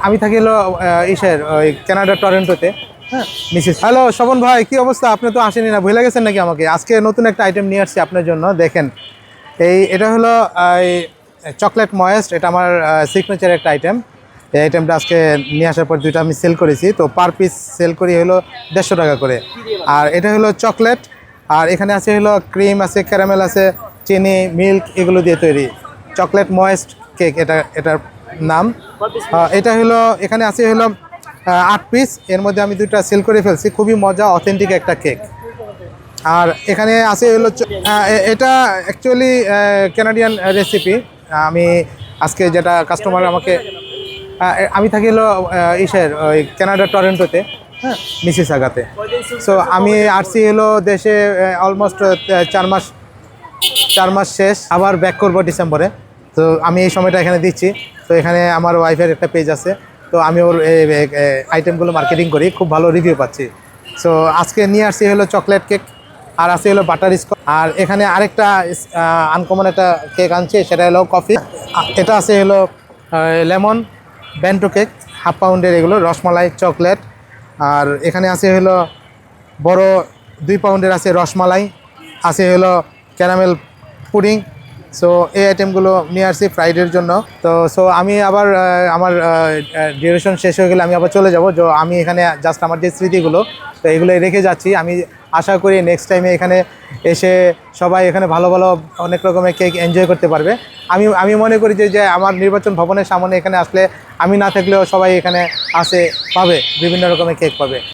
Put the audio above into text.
আমি থাকি হলো ইসের ওই কানাডা টরন্টোতে। হ্যাঁ মিসেস, হ্যালো শোভন ভাই, কি অবস্থা? আপনি তো আসেনি, না ভুলে গেছেন নাকি আমাকে? আজকে নতুন একটা আইটেম নিয়ে আসছি আপনার জন্য, দেখেন। এটা হলো চকলেট ময়েস্ট, এটা আমার সিগনেচার একটা আইটেম। এই আইটেমটা আজকে নিয়ে আসার পর দুইটা আমি সেল করেছি, তো পার পিস সেল করি হলো 150 টাকা করে। আর এটা হলো চকলেট, আর এখানে আছে হলো ক্রিম আছে, ক্যারামেল আছে, চিনি, মিল্ক, এগুলো দিয়ে তৈরি চকলেট ময়েস্ট কেক, এটার নাম। এটা হলো, এখানে আছে হলো 8 পিস, এর মধ্যে আমি দুইটা সেল করে ফেলছি। খুবই মজা, অথেন্টিক একটা কেক। আর এখানে আছে হলো এটা অ্যাকচুয়ালি কানাডিয়ান রেসিপি। আমি আজকে যেটা কাস্টমার আমাকে, আমি থাকি হলো ইসের ওই কানাডা টরন্টোতে। হ্যাঁ মিসিসাগাতে। সো আমি আসছি হলো দেশে অলমোস্ট 4 মাস, 4 মাস শেষ, আবার ব্যাক করবো ডিসেম্বরে। তো আমি এই সময়টা এখানে দিচ্ছি। তো এখানে আমার ওয়াইফের একটা পেজ আছে, তো আমি ওর আইটেমগুলো মার্কেটিং করি, খুব ভালো রিভিউ পাচ্ছি। সো আজকে নিয়ে আসছি হলো চকলেট কেক, আর আছে হলো বাটার স্কচ। আর এখানে আরেকটা আনকমন একটা কেক আনছে, সেটা হলো কফি। এটা আছে হলো লেমন ব্যান্টো কেক, 1/2 পাউন্ডের, এগুলো রসমালাই চকলেট। আর এখানে আছে হলো বড় 2 পাউন্ডের আছে রসমালাই, আছে হলো ক্যারামেল পুডিং। সো এই আইটেমগুলো নিয়ে আসছি ফ্রাইডের জন্য। তো আমি আবার আমার ডিউরেশন শেষ হয়ে গেলে আমি আবার চলে যাব। তো আমি এখানে জাস্ট আমার যে স্মৃতিগুলো, তো এগুলো রেখে যাচ্ছি। আমি আশা করি নেক্সট টাইমে এখানে এসে সবাই এখানে ভালো ভালো অনেক রকমের কেক এনজয় করতে পারবে। আমি মনে করি যে আমার নির্বাচন ভবনের সামনে এখানে আসলে আমি না থাকলেও সবাই এখানে আসে, পাবে, বিভিন্ন রকমের কেক পাবে।